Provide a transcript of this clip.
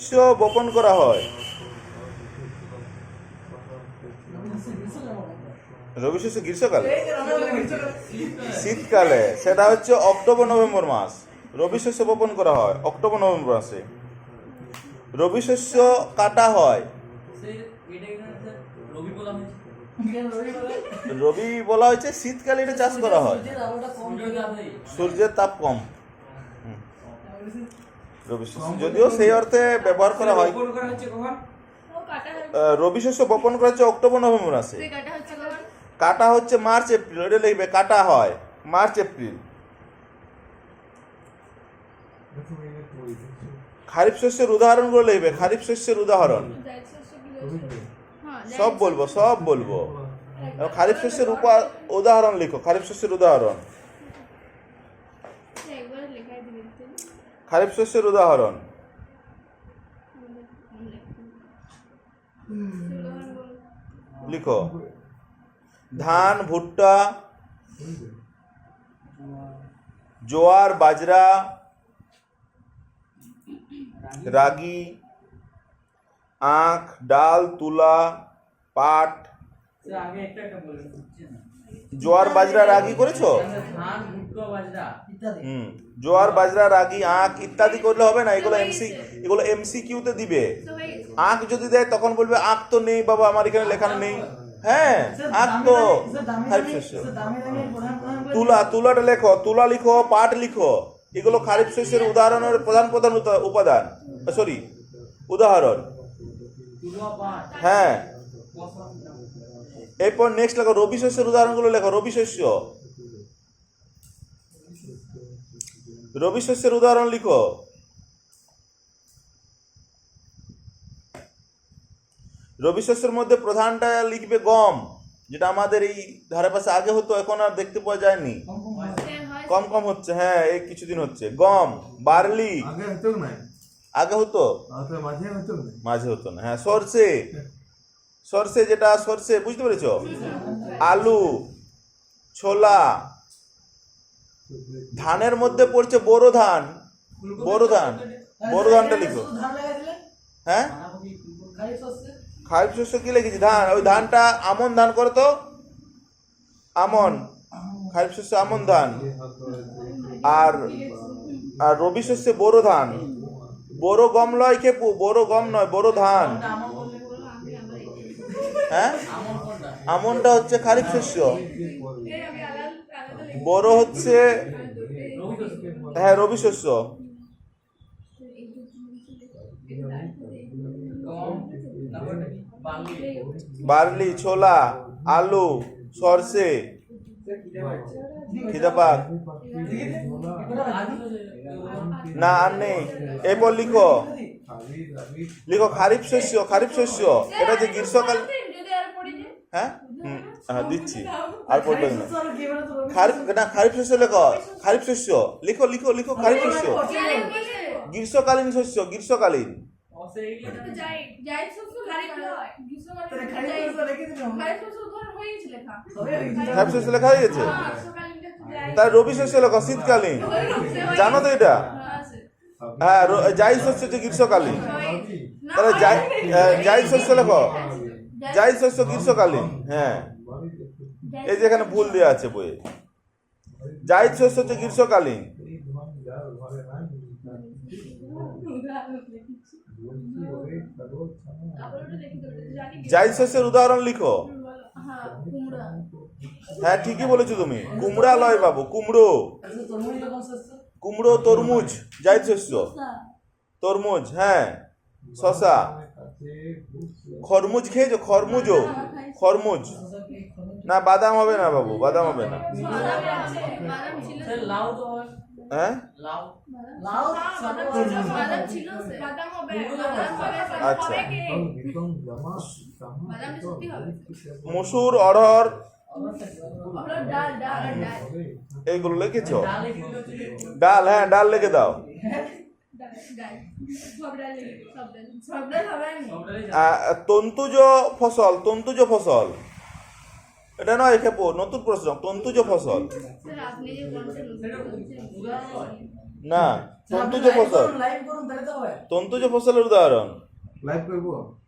শস্য বপন করা হয়? রবি শস্য গ্রীষ্মকালে, শীতকালে, সেটা হচ্ছে অক্টোবর নভেম্বর মাস। রবি শস্য বপন করা হয় অক্টোবর নভেম্বর মাসে। রবি শস্য কাটা হয়, রবি বলা হয়েছে শীতকালে এটা চাষ করা হয়, সূর্যের তাপ কম। রবি শস্য যদিও সেই অর্থে ব্যবহার করা হয়। রবি শস্য বপন করা হচ্ছে অক্টোবর নভেম্বর মাসে, কাটা হচ্ছে মার্চ এপ্রিল। এটা লিখবে, কাটা হয় মার্চ এপ্রিল। খারিফ শস্যের উদাহরণগুলো লিখবে, খারিফ শস্যের উদাহরণ সব বলবো, সব বলবো। খারিফ শস্যের উদাহরণ লিখো, খারিফ শস্যের উদাহরণ, খারিফ শস্যের উদাহরণ লিখো। ধান, ভুট্টা, জোয়ার, বাজরা, রাগি, আখ, ডাল, তুলা, পাট। জোয়ার, বাজরা, রাগি করেছো? জোয়ার, বাজরা, রাগি, আখ ইত্যাদি করলে হবে না। এগুলো এমসিকিউতে দিবে। আখ যদি দেয় তখন বলবে আখ তো নেই বাবা, আমার এখানে লেখানো নেই। হ্যাঁ, আখ তো খারিফ শস্য। তুলাটা লেখো, তুলা লিখো, পাট লিখো। এগুলো খারিফ শস্যের উদাহরণের প্রধান প্রধান উপাদান, সরি উদাহরণ। হ্যাঁ, এরপর নেক্সট লেখো রবি শস্যের উদাহরণগুলো লেখো। রবি শস্য, রবি শস্যের উদাহরণ লিখো। রবি শস্যের মধ্যে প্রধানটা লিখবে গম, যেটা আমাদের এই ধারে পাশে আগে হতো, এখন আর দেখতে পাওয়া যায়নি, কম কম হচ্ছে। হ্যাঁ, এই কিছুদিন হচ্ছে। গম, বার্লি আগে হতো, মাঝে হতো না। হ্যাঁ, সরষে, সরষে যেটা সরষে, বুঝতে পেরেছো? আলু, ছোলা। ধানের মধ্যে পড়ছে বোরো ধান, বোরো ধান, বোরো ধানটা লিখো। হ্যাঁ, খারিফ শস্য কি লিখেছি? ধান। ওই ধানটা আমন ধান করো তো, আমন, খারিফ শস্য আমন ধান। আর রবি শস্যে বোরো ধান। বোরো গম নয় খেপু, বোরো গম নয়, বোরো ধান। হ্যাঁ, আমনটা হচ্ছে খারিফ শস্য, বোরো হচ্ছে হ্যাঁ রবি শস্য। বার্লি, ছোলা, আলু, সরষে, খিদে পাক না আর নেই। এরপর লিখো, লিখো খারিফ শস্য। খারিফ শস্য এটা যে গ্রীষ্মকাল। হ্যাঁ, হ্যাঁ দিচ্ছি, আর পড়বে না। খারিফ শস্য লেখো, খারিফ শস্য লিখো, লিখো, লিখো। খারিফ শস্য গ্রীষ্মকালীন শস্য, গ্রীষ্মকালীন। খারিফ শস্য লেখা হয়ে গেছে, তাই রবি শস্য লেখো শীতকালীন। জানো তো এটা? হ্যাঁ, জায়দ শস্য হচ্ছে গ্রীষ্মকালীন। তাহলে জায়দ শস্য লেখো, জায়দ শস্য গ্রীষ্মকালীন। হ্যাঁ, এই যে এখানে ভুল দেওয়া আছে বইয়ে। জায়দ শস্য হচ্ছে গ্রীষ্মকালীন। জায়দ শস্যের উদাহরণ লিখো। হ্যাঁ, ঠিকই বলেছো তুমি। কুমড়া লয় বাবু, কুমড়ো, কুমড়ো, তরমুজ জায়দ শস্য, তরমুজ। হ্যাঁ, শশা, খরমুজ খেয়েছো? খরমুজও, খরমুজ না, বাদাম হবে না বাবু, বাদাম হবে না। হ্যাঁ, আচ্ছা, মসুর, অড়হর এইগুলো লিখেছ? ডাল, হ্যাঁ ডাল লিখে দাও। তন্তুজ ফসল, তন্তুজ ফসল এটা নয় খেপো, নতুন প্রশ্ন। তন্তুজ ফসল না, তন্তুজ ফসল। লাইভ করুন তাহলে তো হবে। তন্তুজ ফসলের উদাহরণ। লাইভ করবো।